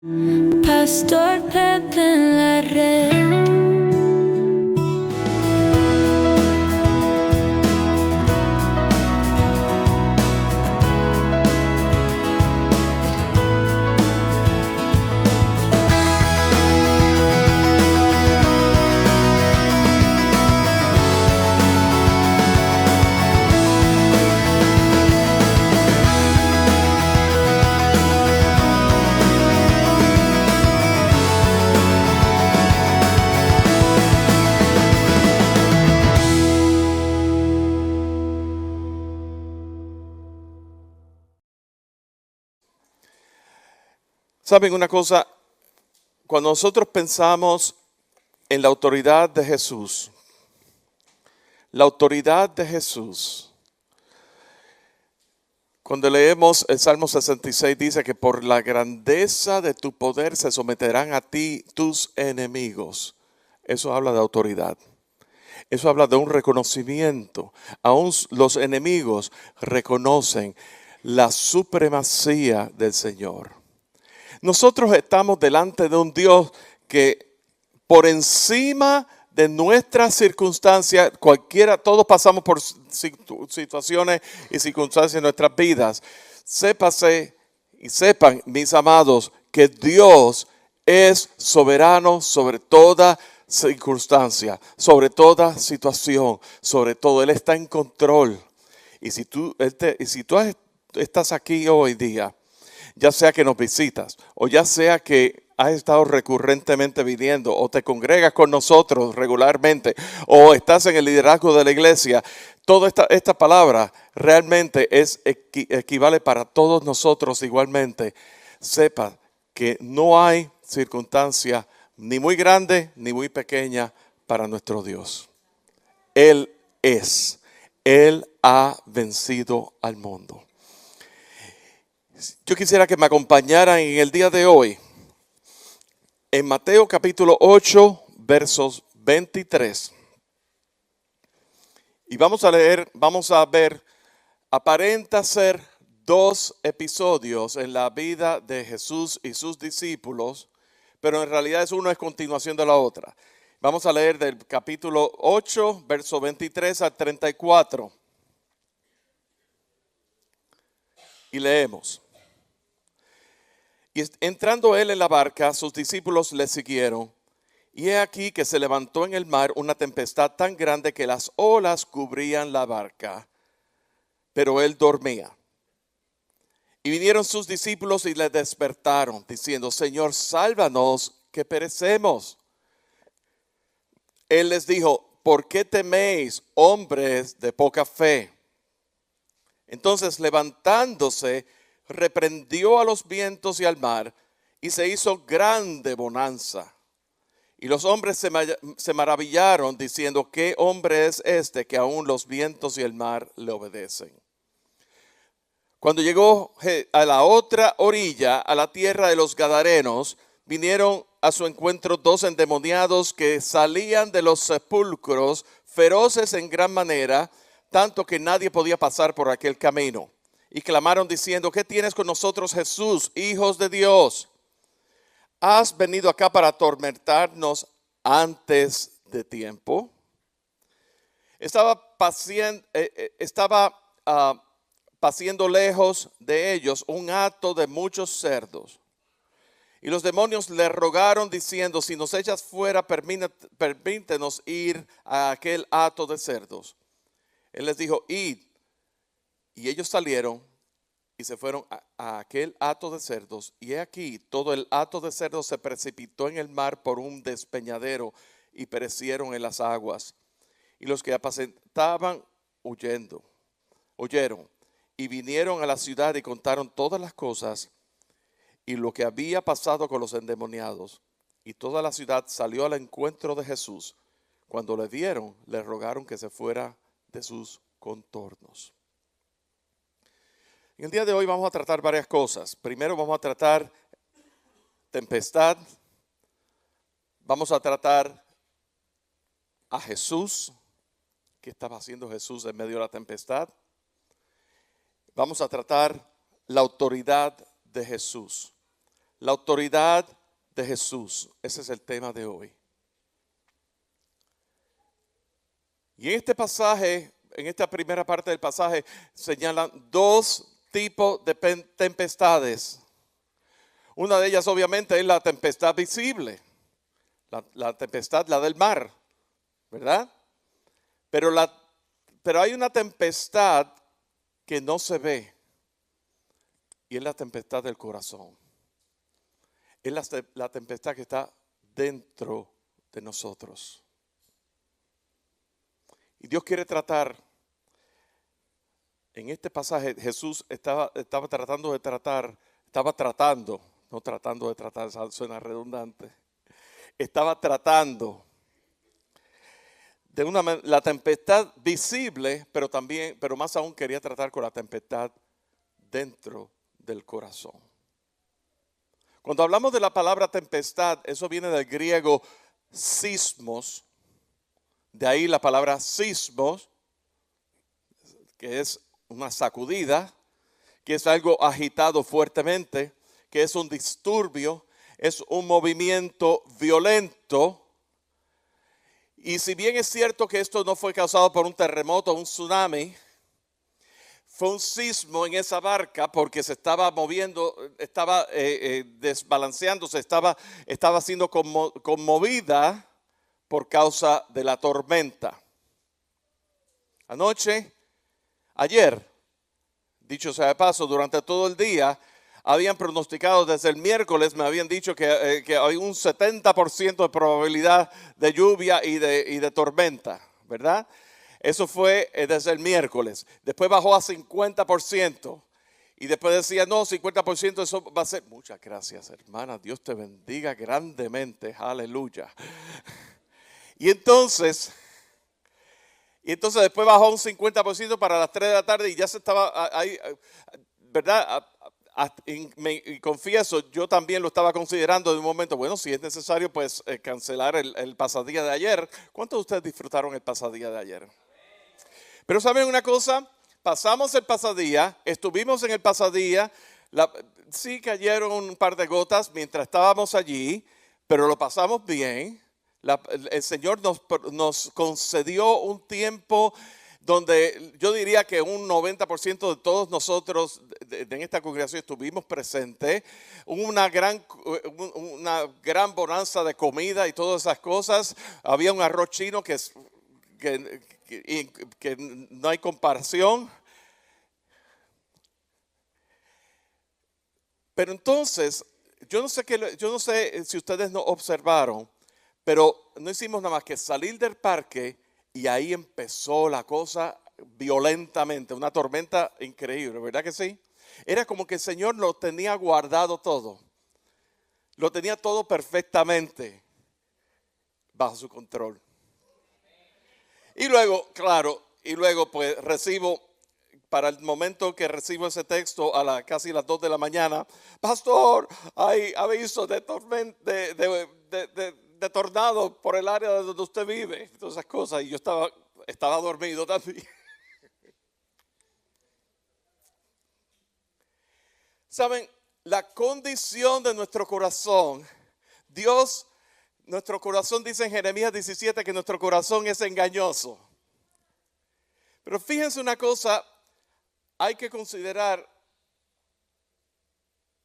Pastor Pepe en la red. ¿Saben una cosa? Cuando nosotros pensamos en la autoridad de Jesús, cuando leemos el Salmo 66 dice que por la grandeza de tu poder se someterán a ti tus enemigos. Eso habla de autoridad. Eso habla de un reconocimiento. Aún los enemigos reconocen la supremacía del Señor. Nosotros estamos delante de un Dios que por encima de nuestras circunstancias, todos pasamos por situaciones y circunstancias en nuestras vidas. Sépase y sepan, mis amados, que Dios es soberano sobre toda circunstancia, sobre toda situación, sobre todo. Él está en control. Y si tú estás aquí hoy día, ya sea que nos visitas o ya sea que has estado recurrentemente viniendo o te congregas con nosotros regularmente o estás en el liderazgo de la iglesia, toda esta palabra realmente equivale para todos nosotros igualmente. Sepa que no hay circunstancia ni muy grande ni muy pequeña para nuestro Dios. Él ha vencido al mundo. Yo quisiera que me acompañaran en el día de hoy en Mateo capítulo 8, versos 23. Y vamos a ver, aparenta ser dos episodios en la vida de Jesús y sus discípulos, pero en realidad uno es continuación de la otra. Vamos a leer del capítulo 8, verso 23 al 34. Y leemos. Y entrando él en la barca, sus discípulos le siguieron. Y he aquí que se levantó en el mar una tempestad tan grande que las olas cubrían la barca, pero él dormía. Y vinieron sus discípulos y le despertaron, diciendo: Señor, sálvanos, que perecemos. Él les dijo: ¿por qué teméis, hombres de poca fe? Entonces, levantándose, reprendió a los vientos y al mar, y se hizo grande bonanza. Y los hombres se maravillaron, diciendo: ¿qué hombre es este que aún los vientos y el mar le obedecen? Cuando llegó a la otra orilla, a la tierra de los Gadarenos, vinieron a su encuentro dos endemoniados que salían de los sepulcros, feroces en gran manera, tanto que nadie podía pasar por aquel camino. Y clamaron diciendo: ¿qué tienes con nosotros, Jesús, hijos de Dios? ¿Has venido acá para atormentarnos antes de tiempo? Estaba paciendo lejos de ellos un hato de muchos cerdos. Y los demonios le rogaron diciendo: si nos echas fuera, permítenos ir a aquel hato de cerdos. Él les dijo: id. Y ellos salieron y se fueron a aquel hato de cerdos. Y he aquí, todo el hato de cerdos se precipitó en el mar por un despeñadero y perecieron en las aguas. Y los que apacentaban oyeron y vinieron a la ciudad y contaron todas las cosas y lo que había pasado con los endemoniados. Y toda la ciudad salió al encuentro de Jesús. Cuando le vieron, le rogaron que se fuera de sus contornos. En el día de hoy vamos a tratar varias cosas. Primero vamos a tratar tempestad. Vamos a tratar a Jesús. ¿Qué estaba haciendo Jesús en medio de la tempestad? Vamos a tratar la autoridad de Jesús. La autoridad de Jesús. Ese es el tema de hoy. Y en este pasaje, en esta primera parte del pasaje, señalan dos tipos de tempestades. Una de ellas obviamente es la tempestad visible, la tempestad, la del mar, ¿verdad? Pero hay una tempestad que no se ve y es la tempestad del corazón. Es la tempestad que está dentro de nosotros. Y Dios quiere tratar, en este pasaje Jesús estaba tratando, no tratando de tratar, suena redundante, estaba tratando de la tempestad visible, pero más aún quería tratar con la tempestad dentro del corazón. Cuando hablamos de la palabra tempestad, eso viene del griego sismos, de ahí la palabra sismos, que es una sacudida, que es algo agitado fuertemente, que es un disturbio, es un movimiento violento. Y si bien es cierto que esto no fue causado por un terremoto o un tsunami, fue un sismo en esa barca porque se estaba moviendo, estaba desbalanceándose, estaba siendo conmovida por causa de la tormenta. Ayer, dicho sea de paso, durante todo el día, habían pronosticado desde el miércoles, me habían dicho que hay un 70% de probabilidad de lluvia y de tormenta, ¿verdad? Eso fue desde el miércoles. Después bajó a 50%. Y después decía, no, 50% eso va a ser. Muchas gracias, hermana. Dios te bendiga grandemente. Aleluya. Y entonces después bajó a un 50% para las 3 de la tarde y ya se estaba ahí, ¿verdad? Y confieso, yo también lo estaba considerando de un momento, bueno, si es necesario, pues cancelar el pasadía de ayer. ¿Cuántos de ustedes disfrutaron el pasadía de ayer? Pero ¿saben una cosa? Pasamos el pasadía, estuvimos en el pasadía, sí cayeron un par de gotas mientras estábamos allí, pero lo pasamos bien. El Señor nos concedió un tiempo donde yo diría que un 90% de todos nosotros en esta congregación estuvimos presentes, una gran bonanza de comida y todas esas cosas. Había un arroz chino que no hay comparación. Pero entonces, yo no sé si ustedes no observaron, pero no hicimos nada más que salir del parque y ahí empezó la cosa violentamente, una tormenta increíble, ¿verdad que sí? Era como que el Señor lo tenía guardado todo, lo tenía todo perfectamente bajo su control. Y luego, claro, pues para el momento que recibo ese texto a casi las 2 de la mañana, pastor, hay aviso de tornado por el área donde usted vive, todas esas cosas, y yo estaba dormido también. Saben, la condición de nuestro corazón, nuestro corazón dice en Jeremías 17 que nuestro corazón es engañoso. Pero fíjense una cosa, hay que considerar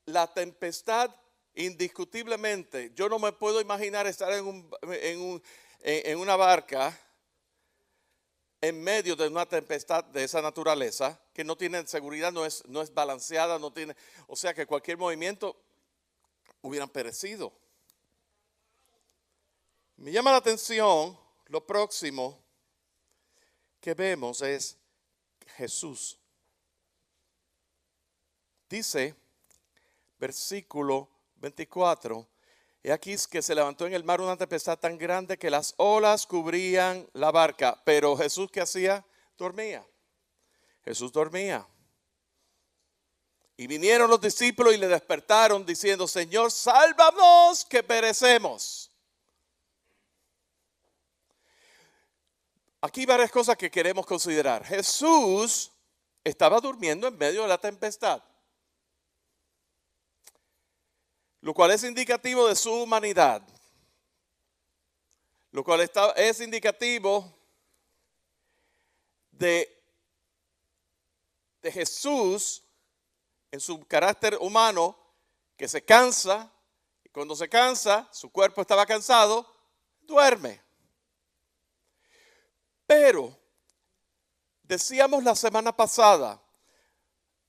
la tempestad indiscutiblemente. Yo no me puedo imaginar estar en una barca en medio de una tempestad de esa naturaleza que no tiene seguridad, no es balanceada, o sea que cualquier movimiento hubieran perecido. Me llama la atención, lo próximo que vemos es Jesús. Dice, versículo 24, y aquí es que se levantó en el mar una tempestad tan grande que las olas cubrían la barca. Pero Jesús, ¿qué hacía? Dormía. Jesús dormía. Y vinieron los discípulos y le despertaron diciendo, Señor, sálvanos que perecemos. Aquí hay varias cosas que queremos considerar. Jesús estaba durmiendo en medio de la tempestad. lo cual es indicativo de su humanidad, lo cual es indicativo de Jesús en su carácter humano, que se cansa, y cuando se cansa, su cuerpo estaba cansado, duerme. Pero, decíamos la semana pasada,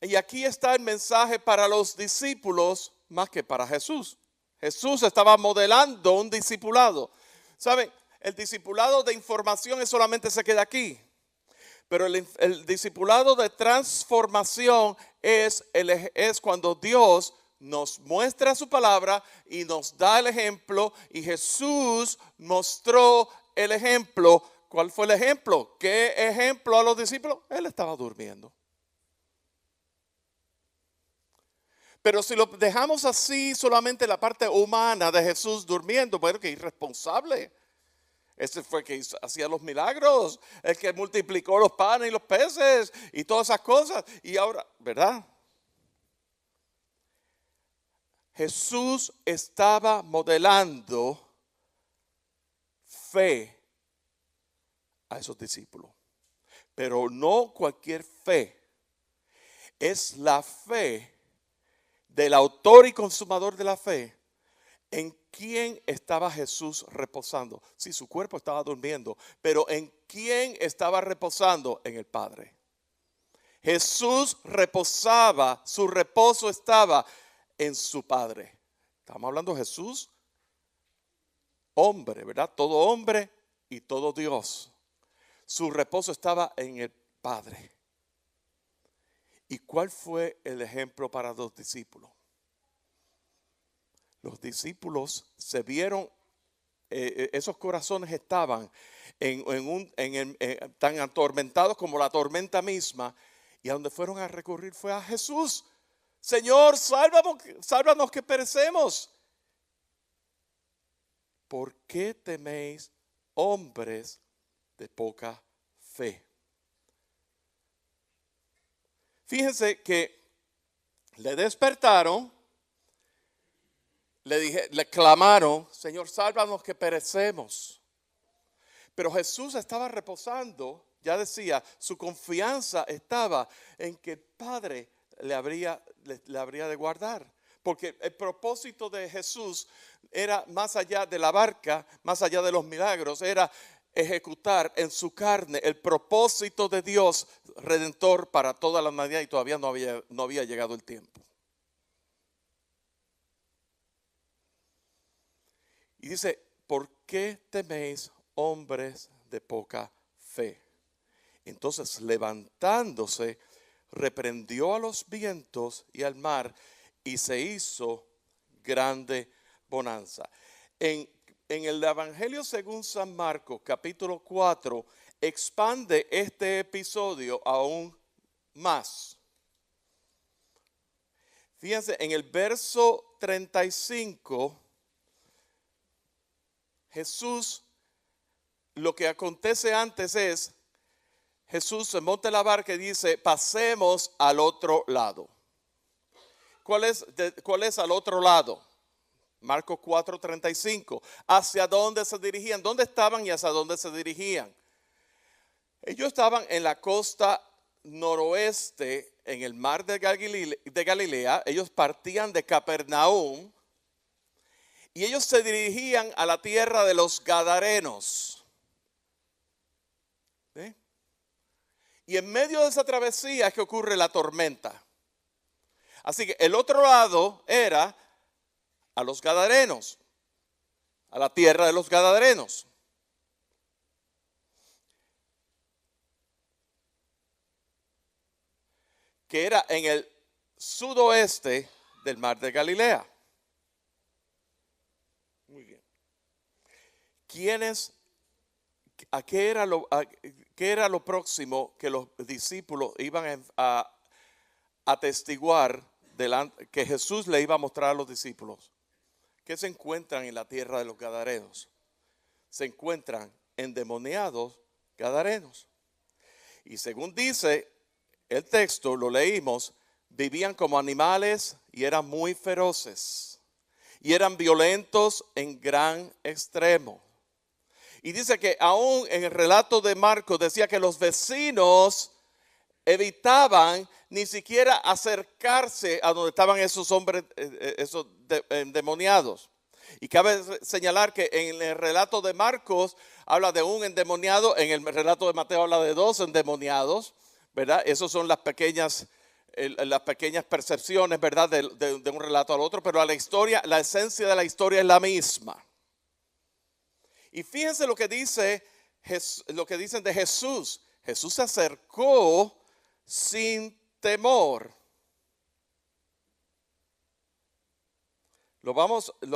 y aquí está el mensaje para los discípulos más que para Jesús. Jesús estaba modelando un discipulado. ¿Saben? El discipulado de información solamente se queda aquí. Pero el discipulado de transformación es cuando Dios nos muestra su palabra y nos da el ejemplo. Y Jesús mostró el ejemplo. ¿Cuál fue el ejemplo? ¿Qué ejemplo a los discípulos? Él estaba durmiendo. Pero si lo dejamos así, solamente la parte humana de Jesús durmiendo, bueno, que irresponsable. Ese fue el que hacía los milagros, el que multiplicó los panes y los peces y todas esas cosas. Y ahora, ¿verdad? Jesús estaba modelando fe a esos discípulos. Pero no cualquier fe. Es la fe del autor y consumador de la fe. ¿En quién estaba Jesús reposando? Sí, su cuerpo estaba durmiendo, pero ¿en quién estaba reposando? En el Padre. Jesús reposaba, su reposo estaba en su Padre. Estamos hablando de Jesús, hombre, ¿verdad? Todo hombre y todo Dios. Su reposo estaba en el Padre. ¿Y cuál fue el ejemplo para los discípulos? Los discípulos se vieron, esos corazones estaban tan atormentados como la tormenta misma, y a donde fueron a recurrir fue a Jesús. Señor, sálvanos que perecemos. ¿Por qué teméis, hombres de poca fe? Fíjense que le despertaron. Le clamaron, Señor, sálvanos que perecemos. Pero Jesús estaba reposando, ya decía, su confianza estaba en que el Padre le habría de guardar. Porque el propósito de Jesús era más allá de la barca, más allá de los milagros, era ejecutar en su carne el propósito de Dios redentor para toda la humanidad, y todavía no había llegado el tiempo. Y dice, ¿por qué teméis, hombres de poca fe? Entonces, levantándose, reprendió a los vientos y al mar, y se hizo grande bonanza. En el Evangelio según San Marcos, capítulo 4, expande este episodio aún más. Fíjense, en el verso 35, Jesús, lo que acontece antes es, Jesús se monta en la barca y dice, pasemos al otro lado. ¿Cuál es al otro lado? Marcos 4:35. ¿Hacia dónde se dirigían? ¿Dónde estaban y hacia dónde se dirigían? Ellos estaban en la costa noroeste, en el mar de Galilea. Ellos partían de Capernaum y ellos se dirigían a la tierra de los Gadarenos. ¿Sí? Y en medio de esa travesía es que ocurre la tormenta. Así que el otro lado era a los Gadarenos, a la tierra de los Gadarenos. Que era en el sudoeste del mar de Galilea. Muy bien. ¿Qué era lo próximo que los discípulos iban a atestiguar que Jesús le iba a mostrar a los discípulos? ¿Qué se encuentran en la tierra de los Gadarenos? Se encuentran endemoniados Gadarenos. Y según dice el texto, lo leímos, vivían como animales y eran muy feroces. y eran violentos en gran extremo. Y dice que aún en el relato de Marcos decía que los vecinos evitaban ni siquiera acercarse a donde estaban esos hombres, esos endemoniados. Y cabe señalar que en el relato de Marcos habla de un endemoniado, en el relato de Mateo habla de 2 endemoniados, ¿verdad? Esas son las pequeñas percepciones, ¿verdad? De un relato al otro, pero la historia, la esencia de la historia es la misma. Y fíjense lo que dicen de Jesús. Jesús se acercó sin temor. Lo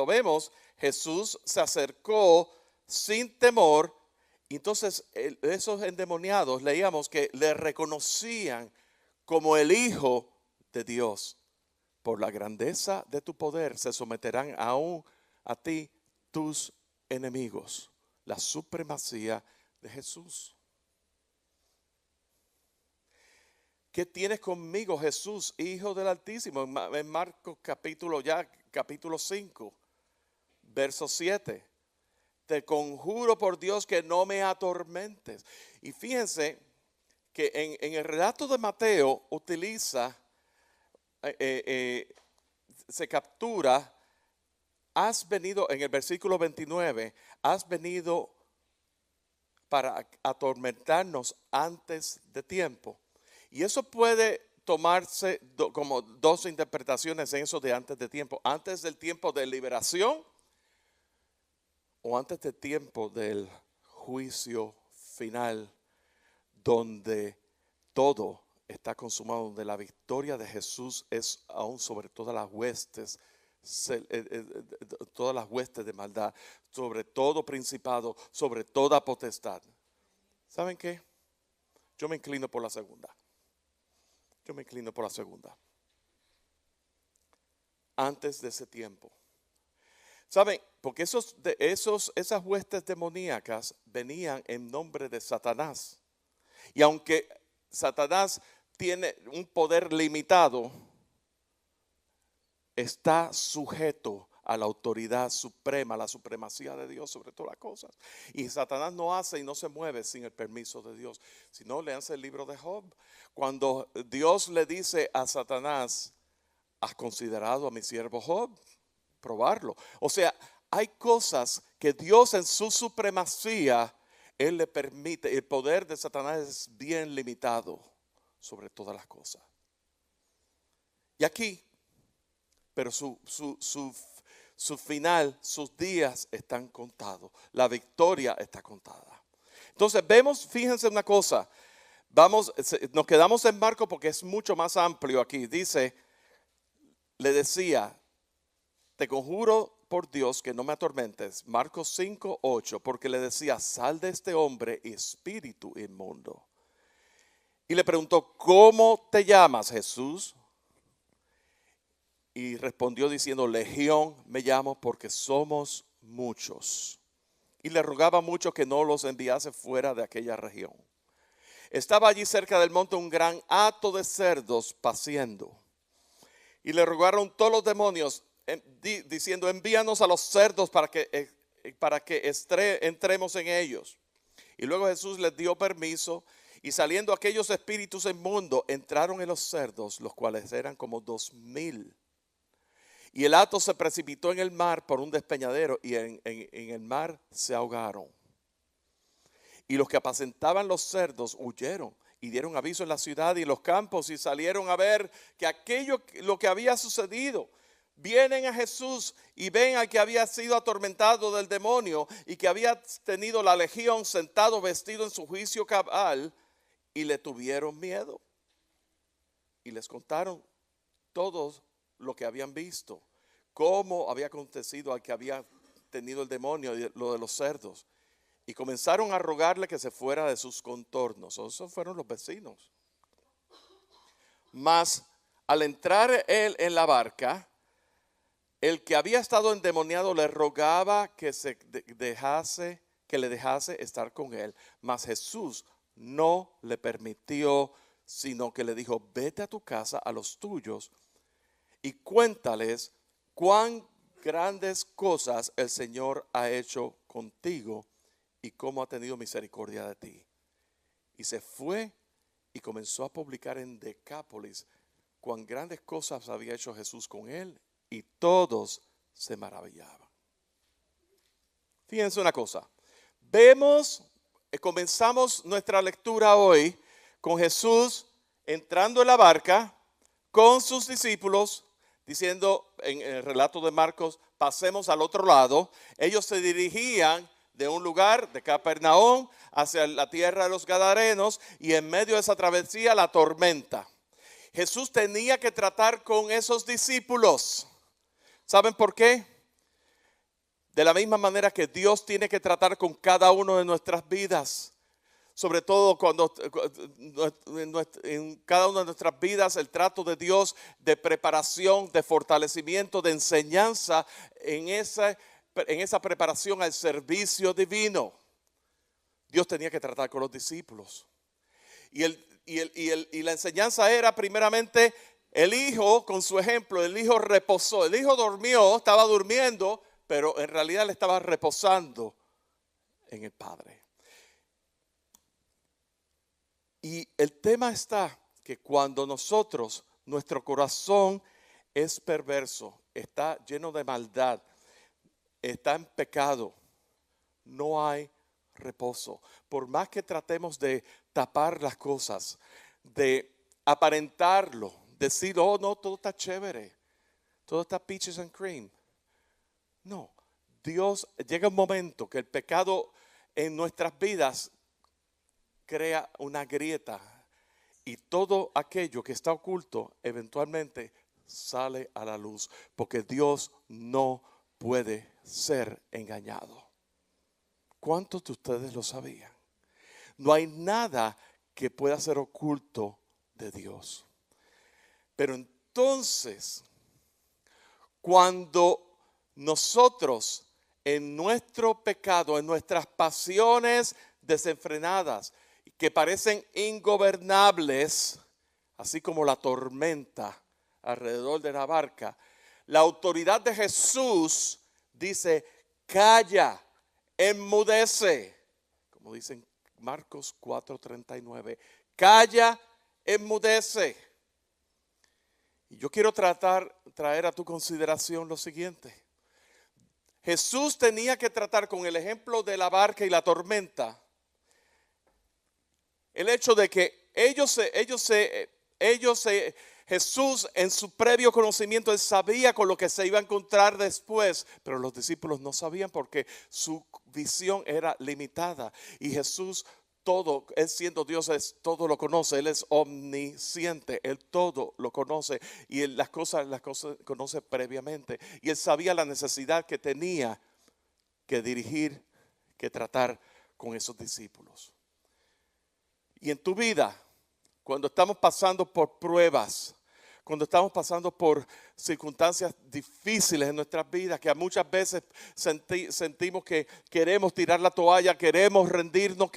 vemos, Jesús se acercó sin temor. Y entonces esos endemoniados leíamos que le reconocían como el Hijo de Dios. Por la grandeza de tu poder se someterán aún a ti tus enemigos. La supremacía de Jesús. ¿Qué tienes conmigo, Jesús, Hijo del Altísimo? En Marcos capítulo 5, verso 7. Te conjuro por Dios que no me atormentes. Y fíjense que en el relato de Mateo utiliza, se captura, has venido, en el versículo 29, has venido para atormentarnos antes de tiempo. Y eso puede tomarse como 2 interpretaciones en eso de antes de tiempo. Antes del tiempo de liberación o antes del tiempo del juicio final, donde todo está consumado, donde la victoria de Jesús es aún sobre todas las huestes de maldad, sobre todo principado, sobre toda potestad. ¿Saben qué? Yo me inclino por la segunda. Antes de ese tiempo. ¿Saben? Porque esas huestes demoníacas venían en nombre de Satanás. Y aunque Satanás tiene un poder limitado, está sujeto a la autoridad suprema, la supremacía de Dios sobre todas las cosas. Y Satanás no hace y no se mueve sin el permiso de Dios. Si no, léanse el libro de Job. Cuando Dios le dice a Satanás, ¿has considerado a mi siervo Job? Probarlo. O sea, hay cosas que Dios en su supremacía, Él le permite. El poder de Satanás es bien limitado sobre todas las cosas. Y aquí, pero su final, sus días están contados. La victoria está contada. Entonces vemos, fíjense una cosa. Nos quedamos en Marcos porque es mucho más amplio aquí. Dice, le decía, te conjuro por Dios que no me atormentes. Marcos 5:8, porque le decía, sal de este hombre, espíritu inmundo. Y le preguntó, ¿cómo te llamas, Jesús? Y respondió diciendo, Legión me llamo porque somos muchos. Y le rogaba mucho que no los enviase fuera de aquella región. Estaba allí cerca del monte un gran hato de cerdos paciendo. Y le rogaron todos los demonios diciendo, envíanos a los cerdos para que entremos en ellos. Y luego Jesús les dio permiso. Y saliendo aquellos espíritus inmundos, entraron en los cerdos, los cuales eran como 2,000. Y el hato se precipitó en el mar por un despeñadero y en el mar se ahogaron. Y los que apacentaban los cerdos huyeron y dieron aviso en la ciudad y en los campos y salieron a ver lo que había sucedido. Vienen a Jesús y ven al que había sido atormentado del demonio y que había tenido la legión sentado vestido en su juicio cabal y le tuvieron miedo. Y les contaron todos lo que habían visto, cómo había acontecido al que había tenido el demonio y lo de los cerdos. Y comenzaron a rogarle que se fuera de sus contornos. Esos fueron los vecinos. Mas al entrar él en la barca, el que había estado endemoniado le rogaba que le dejase estar con él. Mas Jesús no le permitió, sino que le dijo, vete a tu casa, a los tuyos, y cuéntales cuán grandes cosas el Señor ha hecho contigo y cómo ha tenido misericordia de ti. Y se fue y comenzó a publicar en Decápolis cuán grandes cosas había hecho Jesús con él, y todos se maravillaban. Fíjense una cosa. Comenzamos nuestra lectura hoy con Jesús entrando en la barca con sus discípulos, diciendo en el relato de Marcos, pasemos al otro lado. Ellos se dirigían de un lugar, de Capernaum, hacia la tierra de los Gadarenos, y en medio de esa travesía la tormenta. Jesús tenía que tratar con esos discípulos. ¿Saben por qué? De la misma manera que Dios tiene que tratar con cada uno de nuestras vidas. Sobre todo cuando en cada una de nuestras vidas el trato de Dios de preparación, de fortalecimiento, de enseñanza en esa preparación al servicio divino. Dios tenía que tratar con los discípulos. Y la enseñanza era primeramente el hijo, con su ejemplo, el hijo reposó. El hijo durmió, estaba durmiendo, pero en realidad le estaba reposando en el Padre. Y el tema está que cuando nuestro corazón es perverso, está lleno de maldad, está en pecado, no hay reposo. Por más que tratemos de tapar las cosas, de aparentarlo, decir, oh no, todo está chévere, todo está peaches and cream. No, llega un momento que el pecado en nuestras vidas crea una grieta y todo aquello que está oculto eventualmente sale a la luz, porque Dios no puede ser engañado. ¿Cuántos de ustedes lo sabían? No hay nada que pueda ser oculto de Dios. Pero entonces, cuando nosotros en nuestro pecado, en nuestras pasiones desenfrenadas, que parecen ingobernables, así como la tormenta alrededor de la barca, la autoridad de Jesús dice, calla, enmudece, como dicen Marcos 4:39, calla, enmudece. Y yo quiero traer a tu consideración lo siguiente. Jesús tenía que tratar con el ejemplo de la barca y la tormenta, el hecho de que Jesús en su previo conocimiento, él sabía con lo que se iba a encontrar después, pero los discípulos no sabían porque su visión era limitada. Y Jesús, él siendo Dios, todo lo conoce, él es omnisciente, él todo lo conoce y él las cosas conoce previamente. Y él sabía la necesidad que tenía que dirigir, que tratar con esos discípulos. Y en tu vida, cuando estamos pasando por pruebas, cuando estamos pasando por circunstancias difíciles en nuestras vidas, que muchas veces sentimos que queremos tirar la toalla, queremos rendirnos,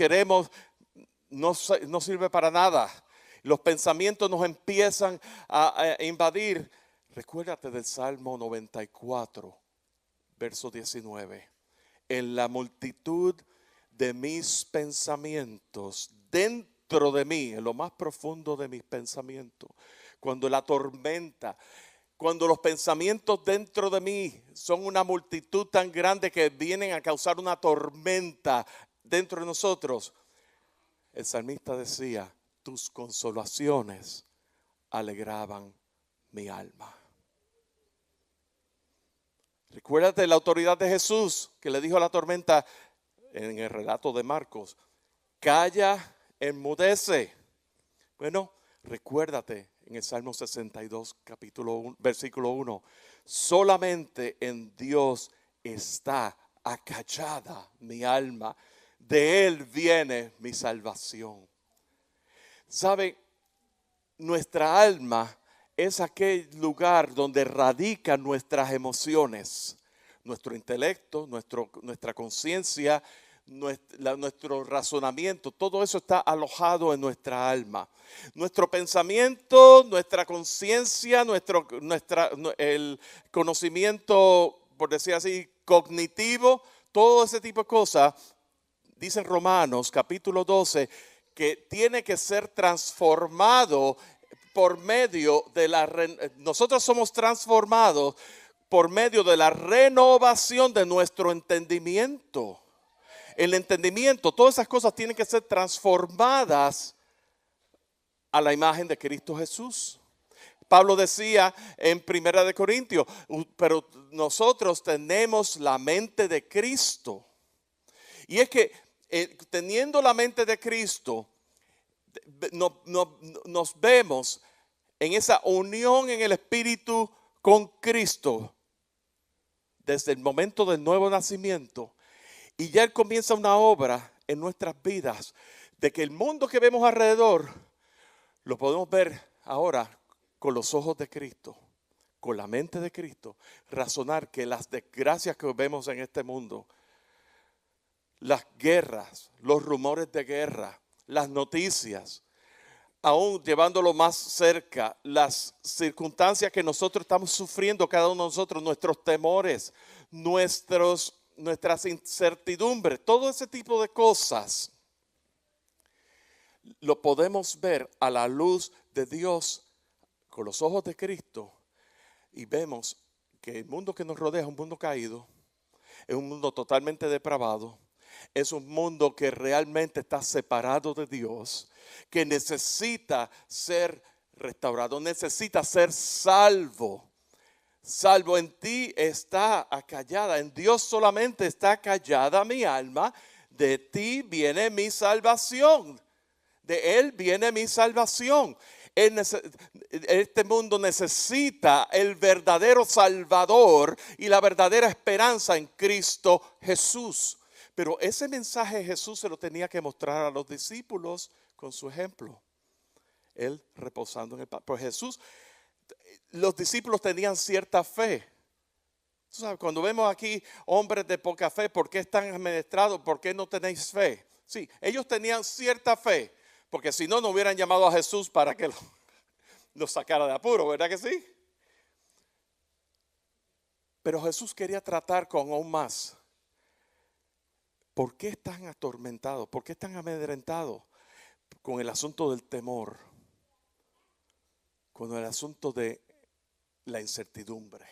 no sirve para nada. Los pensamientos nos empiezan a invadir. Recuérdate del Salmo 94, verso 19. En la multitud de mis pensamientos, dentro de mí, en lo más profundo de mis pensamientos, cuando la tormenta, cuando los pensamientos dentro de mí son una multitud tan grande que vienen a causar una tormenta dentro de nosotros, el salmista decía, tus consolaciones alegraban mi alma. Recuérdate de la autoridad de Jesús que le dijo a la tormenta en el relato de Marcos, calla, enmudece. Bueno, recuérdate en el Salmo 62, versículo 1, solamente en Dios está acallada mi alma, de Él viene mi salvación. ¿Sabe? Nuestra alma es aquel lugar donde radican nuestras emociones, nuestro intelecto, nuestra conciencia, nuestro razonamiento, todo eso está alojado en nuestra alma. Nuestro pensamiento, nuestra conciencia, el conocimiento por decir así, cognitivo, todo ese tipo de cosas, dice en Romanos capítulo 12, que tiene que ser transformado por medio de nosotros somos transformados por medio de la renovación de nuestro entendimiento. El entendimiento, todas esas cosas tienen que ser transformadas a la imagen de Cristo Jesús. Pablo decía en 1 Corintios, pero nosotros tenemos la mente de Cristo. Y es que teniendo la mente de Cristo, nos vemos en esa unión en el Espíritu con Cristo desde el momento del nuevo nacimiento. Y ya Él comienza una obra en nuestras vidas de que el mundo que vemos alrededor lo podemos ver ahora con los ojos de Cristo, con la mente de Cristo, razonar que las desgracias que vemos en este mundo, las guerras, los rumores de guerra, las noticias, aún llevándolo más cerca, las circunstancias que nosotros estamos sufriendo, cada uno de nosotros, nuestros temores, nuestras incertidumbres, todo ese tipo de cosas, lo podemos ver a la luz de Dios, con los ojos de Cristo, y vemos que el mundo que nos rodea es un mundo caído, es un mundo totalmente depravado, es un mundo que realmente está separado de Dios, que necesita ser restaurado, necesita ser salvo. Salvo en ti está acallada, en Dios solamente está acallada mi alma, de ti viene mi salvación, de Él viene mi salvación. Este mundo necesita el verdadero Salvador y la verdadera esperanza en Cristo Jesús. Pero ese mensaje Jesús se lo tenía que mostrar a los discípulos con su ejemplo. Él reposando en el Padre. Pues Jesús, los discípulos tenían cierta fe. Tú sabes, cuando vemos aquí hombres de poca fe, ¿por qué están amedrentados? ¿Por qué no tenéis fe? Sí, ellos tenían cierta fe, porque si no, no hubieran llamado a Jesús para que los sacara de apuro, ¿verdad que sí? Pero Jesús quería tratar con aún más. ¿Por qué están atormentados? ¿Por qué están amedrentados con el asunto del temor? Con el asunto de la incertidumbre.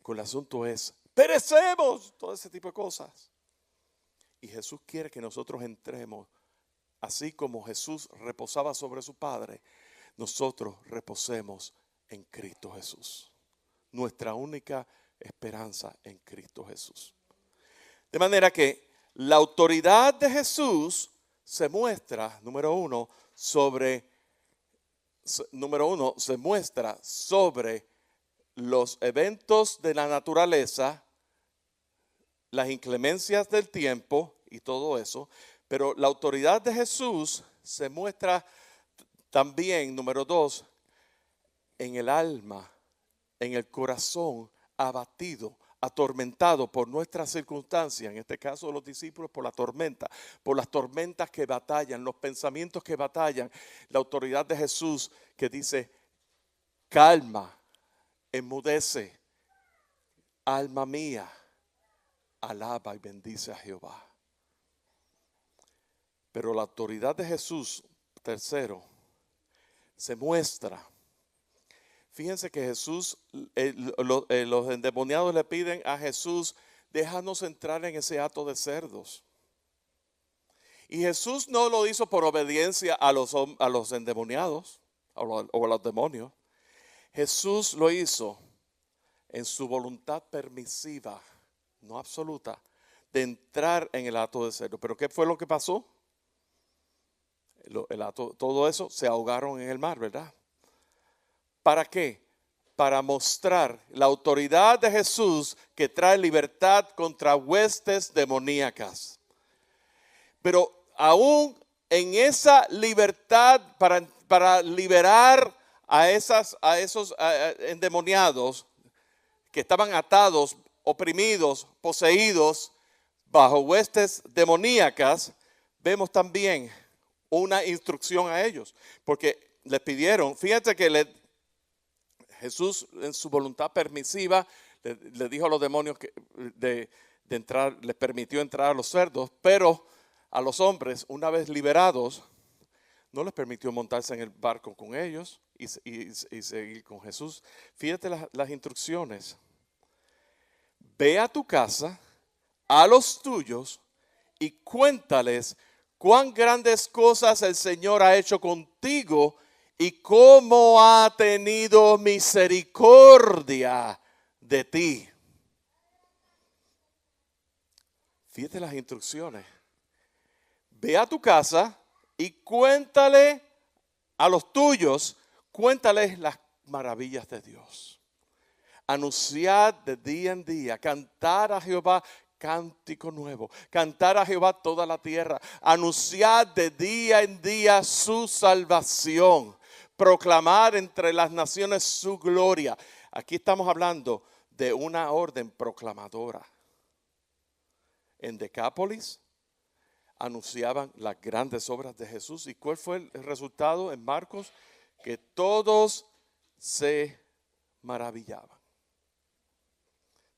Con el asunto es, perecemos, todo ese tipo de cosas. Y Jesús quiere que nosotros entremos, así como Jesús reposaba sobre su Padre, nosotros reposemos en Cristo Jesús. Nuestra única esperanza en Cristo Jesús. De manera que la autoridad de Jesús se muestra, número uno, se muestra sobre los eventos de la naturaleza, las inclemencias del tiempo y todo eso. Pero la autoridad de Jesús se muestra también, número dos, en el alma, en el corazón abatido, atormentado por nuestras circunstancias, en este caso los discípulos por la tormenta, por las tormentas que batallan, los pensamientos que batallan, la autoridad de Jesús que dice, calma, enmudece, alma mía, alaba y bendice a Jehová. Pero la autoridad de Jesús, tercero, se muestra. Fíjense que Jesús, los endemoniados le piden a Jesús, déjanos entrar en ese hato de cerdos. Y Jesús no lo hizo por obediencia a los endemoniados o a los demonios. Jesús lo hizo en su voluntad permisiva, no absoluta, de entrar en el hato de cerdos. ¿Pero qué fue lo que pasó? Todo eso se ahogaron en el mar, ¿verdad? ¿Para qué? Para mostrar la autoridad de Jesús que trae libertad contra huestes demoníacas. Pero aún en esa libertad para liberar a esos endemoniados que estaban atados, oprimidos, poseídos bajo huestes demoníacas, vemos también una instrucción a ellos. Porque les pidieron, fíjate que Jesús en su voluntad permisiva le dijo a los demonios que de entrar, les permitió entrar a los cerdos, pero a los hombres, una vez liberados, no les permitió montarse en el barco con ellos y seguir con Jesús. Fíjate las instrucciones. Ve a tu casa, a los tuyos, y cuéntales cuán grandes cosas el Señor ha hecho contigo y cómo ha tenido misericordia de ti. Fíjate las instrucciones. Ve a tu casa y cuéntale a los tuyos, cuéntales las maravillas de Dios. Anunciad de día en día, cantar a Jehová cántico nuevo, cantar a Jehová toda la tierra, anunciad de día en día su salvación, proclamar entre las naciones su gloria. Aquí estamos hablando de una orden proclamadora. En Decápolis anunciaban las grandes obras de Jesús. ¿Y cuál fue el resultado en Marcos? Que todos se maravillaban.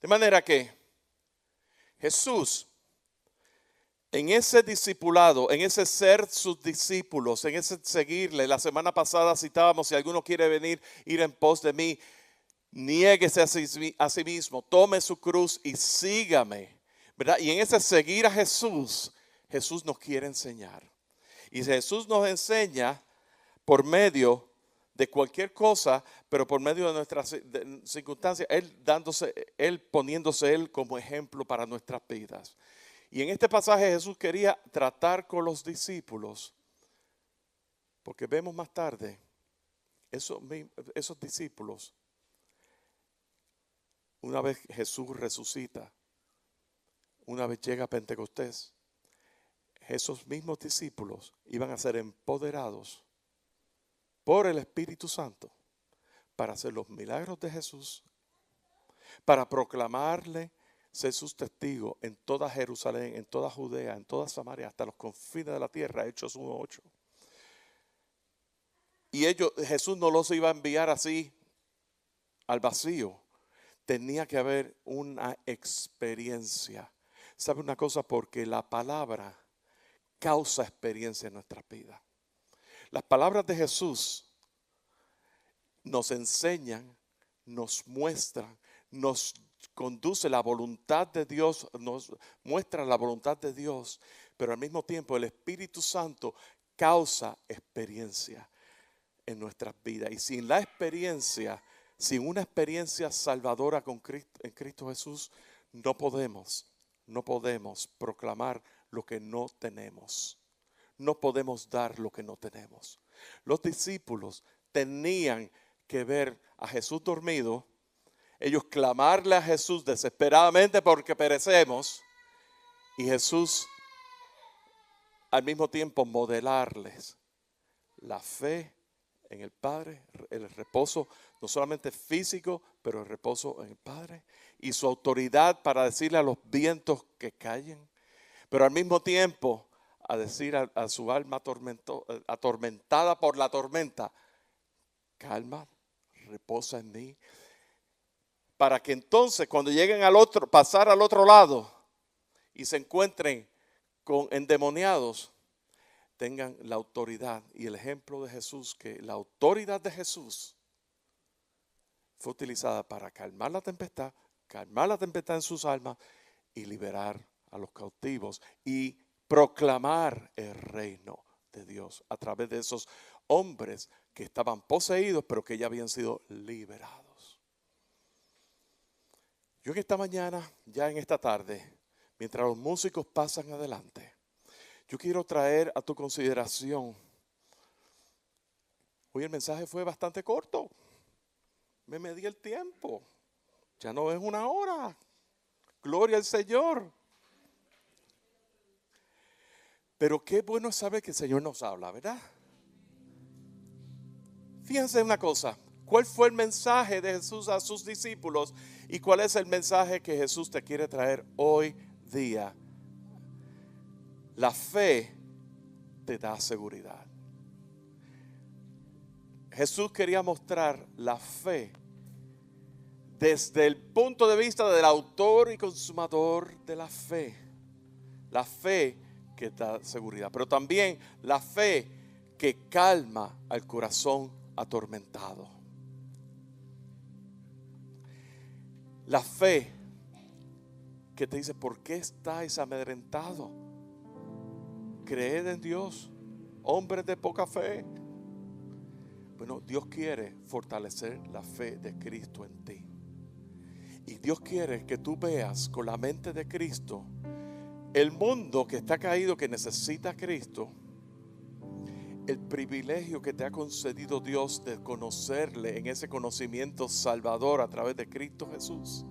De manera que Jesús, en ese discipulado, en ese ser sus discípulos, en ese seguirle, la semana pasada citábamos, si alguno quiere venir, ir en pos de mí, niéguese a sí mismo, tome su cruz y sígame, ¿verdad? Y en ese seguir a Jesús, Jesús nos quiere enseñar. Y Jesús nos enseña por medio de cualquier cosa, pero por medio de nuestras circunstancias, Él poniéndose Él como ejemplo para nuestras vidas. Y en este pasaje Jesús quería tratar con los discípulos, porque vemos más tarde, esos discípulos, una vez Jesús resucita, una vez llega a Pentecostés, esos mismos discípulos iban a ser empoderados por el Espíritu Santo para hacer los milagros de Jesús, para proclamarle, ser sus testigos en toda Jerusalén, en toda Judea, en toda Samaria, hasta los confines de la tierra, Hechos 1:8. Y Jesús no los iba a enviar así al vacío. Tenía que haber una experiencia. ¿Sabe una cosa? Porque la palabra causa experiencia en nuestras vidas. Las palabras de Jesús nos enseñan, nos muestran, nos conduce la voluntad de Dios, nos muestra la voluntad de Dios, pero al mismo tiempo el Espíritu Santo causa experiencia en nuestras vidas. Y sin la experiencia, sin una experiencia salvadora en Cristo Jesús, no podemos proclamar lo que no tenemos. No podemos dar lo que no tenemos. Los discípulos tenían que ver a Jesús dormido, ellos clamarle a Jesús desesperadamente porque perecemos, y Jesús al mismo tiempo modelarles la fe en el Padre, el reposo no solamente físico, pero el reposo en el Padre, y su autoridad para decirle a los vientos que callen, pero al mismo tiempo a decir a su alma atormentada por la tormenta, calma, reposa en mí, para que entonces cuando lleguen pasar al otro lado y se encuentren con endemoniados, tengan la autoridad y el ejemplo de Jesús, que la autoridad de Jesús fue utilizada para calmar la tempestad en sus almas y liberar a los cautivos y proclamar el reino de Dios a través de esos hombres que estaban poseídos, pero que ya habían sido liberados. Yo en esta mañana, ya en esta tarde, mientras los músicos pasan adelante, yo quiero traer a tu consideración. Hoy el mensaje fue bastante corto. Me medí el tiempo. Ya no es una hora. Gloria al Señor. Pero qué bueno es saber que el Señor nos habla, ¿verdad? Fíjense una cosa. ¿Cuál fue el mensaje de Jesús a sus discípulos? ¿Y cuál es el mensaje que Jesús te quiere traer hoy día? La fe te da seguridad. Jesús quería mostrar la fe desde el punto de vista del autor y consumador de la fe. La fe que da seguridad, pero también la fe que calma al corazón atormentado. La fe que te dice, ¿por qué estáis amedrentado? Creed en Dios, hombres de poca fe. Bueno, Dios quiere fortalecer la fe de Cristo en ti. Y Dios quiere que tú veas con la mente de Cristo el mundo que está caído, que necesita a Cristo, el privilegio que te ha concedido Dios de conocerle en ese conocimiento salvador a través de Cristo Jesús.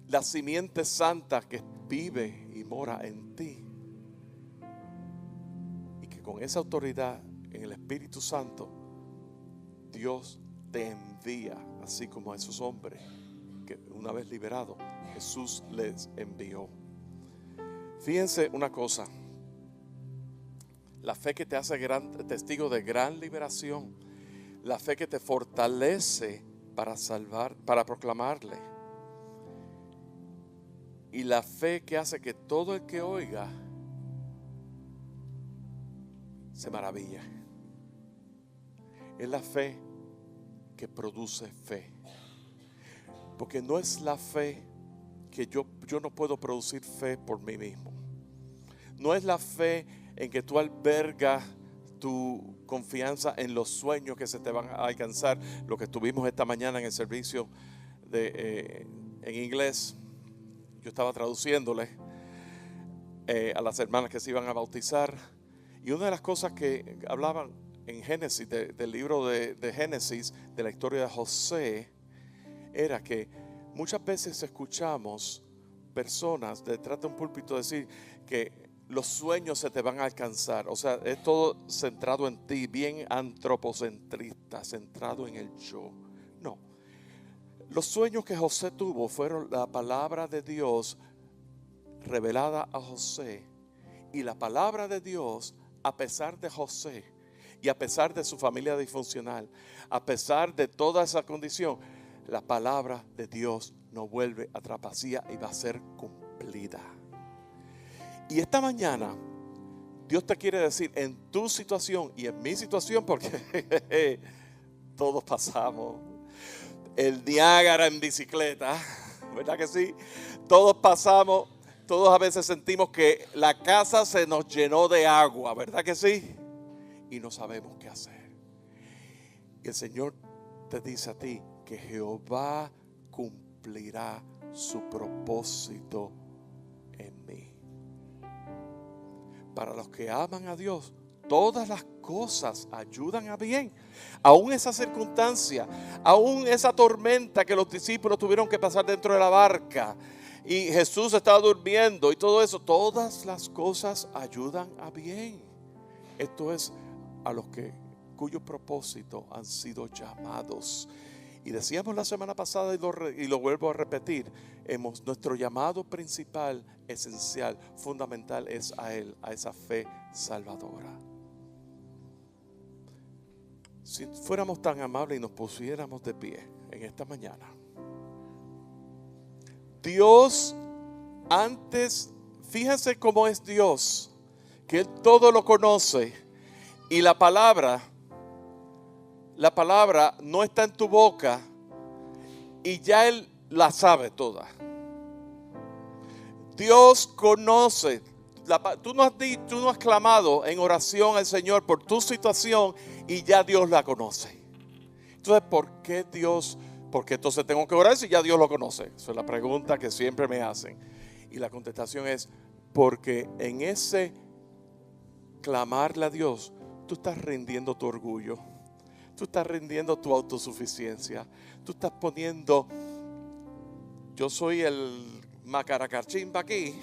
La simiente santa que vive y mora en ti. Y que con esa autoridad en el Espíritu Santo, Dios te envía, así como a esos hombres que una vez liberados, Jesús les envió. Fíjense una cosa, la fe que te hace testigo de gran liberación, la fe que te fortalece para salvar, para proclamarle, y la fe que hace que todo el que oiga se maravilla. Es la fe que produce fe, porque no es la fe que yo no puedo producir fe por mí mismo. No es la fe en que tú albergas tu confianza en los sueños que se te van a alcanzar, lo que tuvimos esta mañana en el servicio en inglés. Yo estaba traduciéndole a las hermanas que se iban a bautizar, y una de las cosas que hablaban en Génesis, del libro de Génesis, de la historia de José, era que muchas veces escuchamos personas detrás de un púlpito decir que los sueños se te van a alcanzar. O sea, es todo centrado en ti, bien antropocentrista, centrado en el yo. No. Los sueños que José tuvo fueron la palabra de Dios revelada a José. Y la palabra de Dios, a pesar de José y a pesar de su familia disfuncional, a pesar de toda esa condición, la palabra de Dios no vuelve a trapacía y va a ser cumplida. Y esta mañana Dios te quiere decir, en tu situación y en mi situación, porque todos pasamos el Niágara en bicicleta, ¿verdad que sí? Todos pasamos, todos a veces sentimos que la casa se nos llenó de agua, ¿verdad que sí? Y no sabemos qué hacer. Y el Señor te dice a ti que Jehová cumplirá su propósito en mí. Para los que aman a Dios, todas las cosas ayudan a bien. Aún esa circunstancia, aún esa tormenta que los discípulos tuvieron que pasar dentro de la barca y Jesús estaba durmiendo y todo eso, todas las cosas ayudan a bien. Esto es a los cuyo propósito han sido llamados. Y decíamos la semana pasada y lo vuelvo a repetir, nuestro llamado principal, esencial, fundamental es a Él, a esa fe salvadora. Si fuéramos tan amables y nos pusiéramos de pie en esta mañana. Dios, antes, fíjense cómo es Dios, que Él todo lo conoce y la palabra no está en tu boca y ya Él la sabe toda. Dios conoce. Tú no has clamado en oración al Señor por tu situación y ya Dios la conoce. Entonces, ¿por qué entonces tengo que orar si ya Dios lo conoce? Esa es la pregunta que siempre me hacen. Y la contestación es, porque en ese clamarle a Dios, tú estás rindiendo tu orgullo. Tú estás rindiendo tu autosuficiencia. Tú estás poniendo, yo soy el macaracachimba aquí,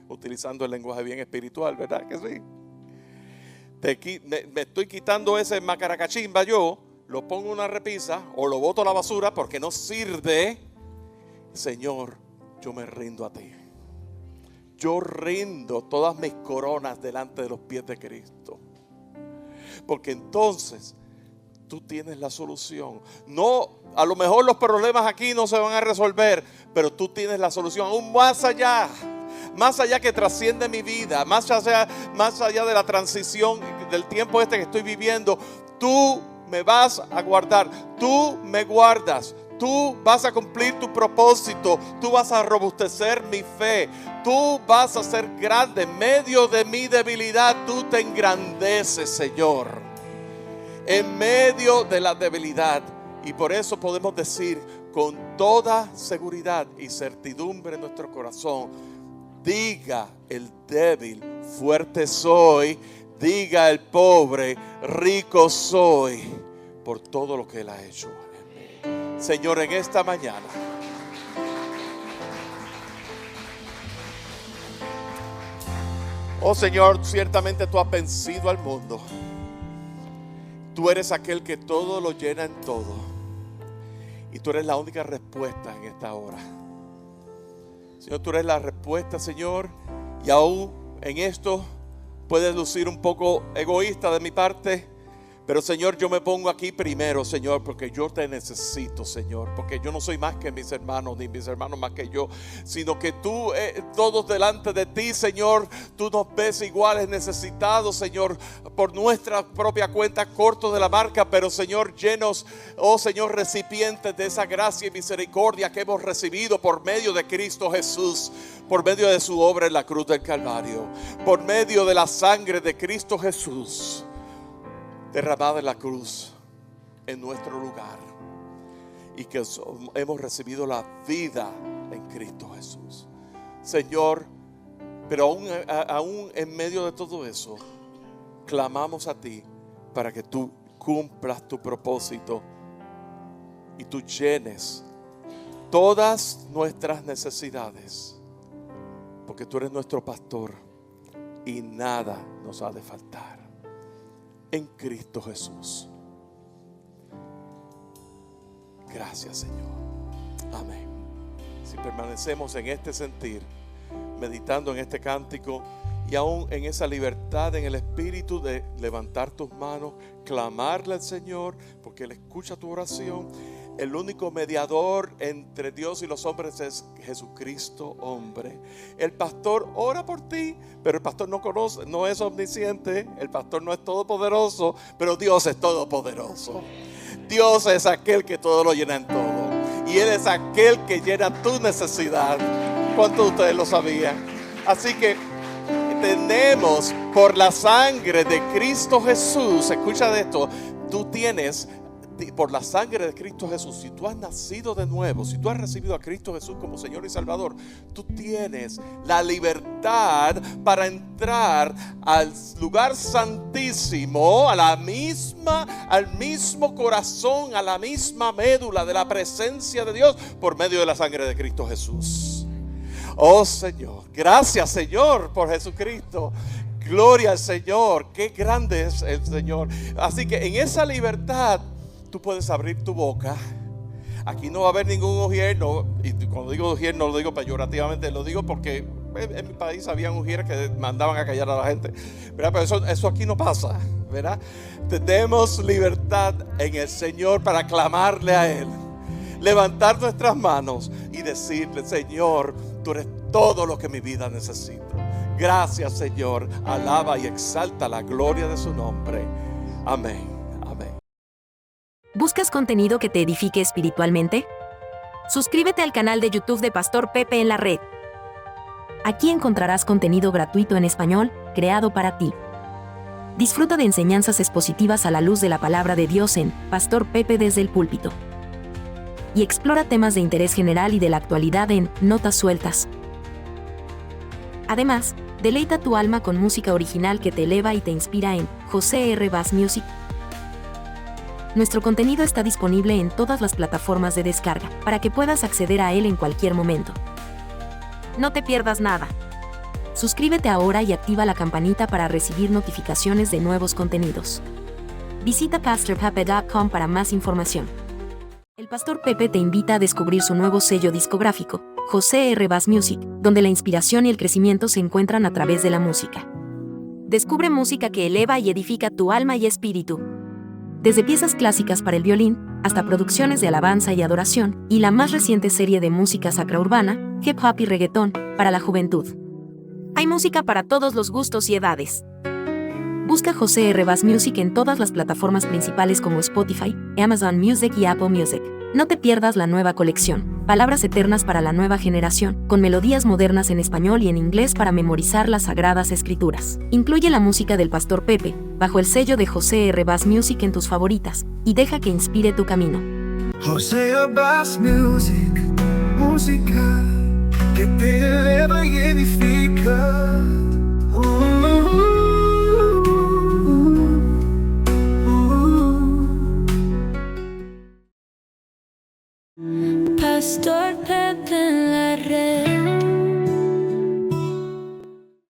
utilizando el lenguaje bien espiritual, ¿verdad que sí? Me estoy quitando ese macaracachimba yo, lo pongo en una repisa o lo boto a la basura porque no sirve. Señor, yo me rindo a ti. Yo rindo todas mis coronas delante de los pies de Cristo. Porque entonces tú tienes la solución. No A lo mejor los problemas aquí no se van a resolver, pero tú tienes la solución aún más allá que trasciende mi vida, más allá de la transición del tiempo que estoy viviendo. Tú me vas a guardar, tú me guardas, tú vas a cumplir tu propósito, tú vas a robustecer mi fe, tú vas a ser grande. En medio de mi debilidad, tú te engrandeces, Señor. En medio de la debilidad. Y por eso podemos decir con toda seguridad y certidumbre en nuestro corazón: diga el débil, fuerte soy; diga el pobre, rico soy, por todo lo que Él ha hecho. Señor, en esta mañana, oh Señor, ciertamente tú has vencido al mundo. Tú eres aquel que todo lo llena en todo. Y tú eres la única respuesta en esta hora. Señor, tú eres la respuesta, Señor. Y aún en esto puedes lucir un poco egoísta de mi parte. Pero Señor, yo me pongo aquí primero, Señor, porque yo te necesito, Señor. Porque yo no soy más que mis hermanos, ni mis hermanos más que yo. Sino que tú, todos delante de ti, Señor, tú nos ves iguales, necesitados, Señor, por nuestra propia cuenta, cortos de la marca. Pero Señor, llenos, oh Señor, recipientes de esa gracia y misericordia que hemos recibido por medio de Cristo Jesús. Por medio de su obra en la cruz del Calvario. Por medio de la sangre de Cristo Jesús, derramada en la cruz en nuestro lugar, y que hemos recibido la vida en Cristo Jesús, Señor. Pero aún en medio de todo eso, clamamos a ti para que tú cumplas tu propósito y tú llenes todas nuestras necesidades, porque tú eres nuestro pastor y nada nos ha de faltar. En Cristo Jesús. Gracias, Señor. Amén. Si permanecemos en este sentir, meditando en este cántico y aún en esa libertad en el espíritu de levantar tus manos, clamarle al Señor, porque Él escucha tu oración. El único mediador entre Dios y los hombres es Jesucristo, hombre. El pastor ora por ti, pero el pastor no conoce, no es omnisciente. El pastor no es todopoderoso, pero Dios es todopoderoso. Dios es aquel que todo lo llena en todo. Y Él es aquel que llena tu necesidad. ¿Cuántos de ustedes lo sabían? Así que tenemos, por la sangre de Cristo Jesús, escucha de esto, tú tienes, por la sangre de Cristo Jesús, si tú has nacido de nuevo, si tú has recibido a Cristo Jesús como Señor y Salvador, tú tienes la libertad para entrar al lugar santísimo, al mismo corazón, a la misma médula de la presencia de Dios, por medio de la sangre de Cristo Jesús. Oh Señor, gracias Señor por Jesucristo. Gloria al Señor, qué grande es el Señor. Así que en esa libertad tú puedes abrir tu boca. Aquí no va a haber ningún ujier, y cuando digo ujier no lo digo peyorativamente, lo digo porque en mi país había ujieres que mandaban a callar a la gente, ¿verdad? Pero eso aquí no pasa, ¿verdad? Tenemos libertad en el Señor para clamarle a Él, levantar nuestras manos y decirle: Señor, tú eres todo lo que mi vida necesita. Gracias, Señor. Alaba y exalta la gloria de su nombre. Amén. ¿Buscas contenido que te edifique espiritualmente? Suscríbete al canal de YouTube de Pastor Pepe en la Red. Aquí encontrarás contenido gratuito en español, creado para ti. Disfruta de enseñanzas expositivas a la luz de la palabra de Dios en Pastor Pepe desde el púlpito. Y explora temas de interés general y de la actualidad en Notas Sueltas. Además, deleita tu alma con música original que te eleva y te inspira en José R. Bass Music. Nuestro contenido está disponible en todas las plataformas de descarga, para que puedas acceder a él en cualquier momento. No te pierdas nada. Suscríbete ahora y activa la campanita para recibir notificaciones de nuevos contenidos. Visita pastorpepe.com para más información. El Pastor Pepe te invita a descubrir su nuevo sello discográfico, José R. Bass Music, donde la inspiración y el crecimiento se encuentran a través de la música. Descubre música que eleva y edifica tu alma y espíritu. Desde piezas clásicas para el violín, hasta producciones de alabanza y adoración, y la más reciente serie de música sacra urbana, hip hop y reggaetón, para la juventud. Hay música para todos los gustos y edades. Busca José R. Bass Music en todas las plataformas principales como Spotify, Amazon Music y Apple Music. No te pierdas la nueva colección, Palabras Eternas para la Nueva Generación, con melodías modernas en español y en inglés para memorizar las Sagradas Escrituras. Incluye la música del Pastor Pepe, bajo el sello de José R. Bass Music en tus favoritas, y deja que inspire tu camino. José R. Bass Music, música que te eleva y edifica.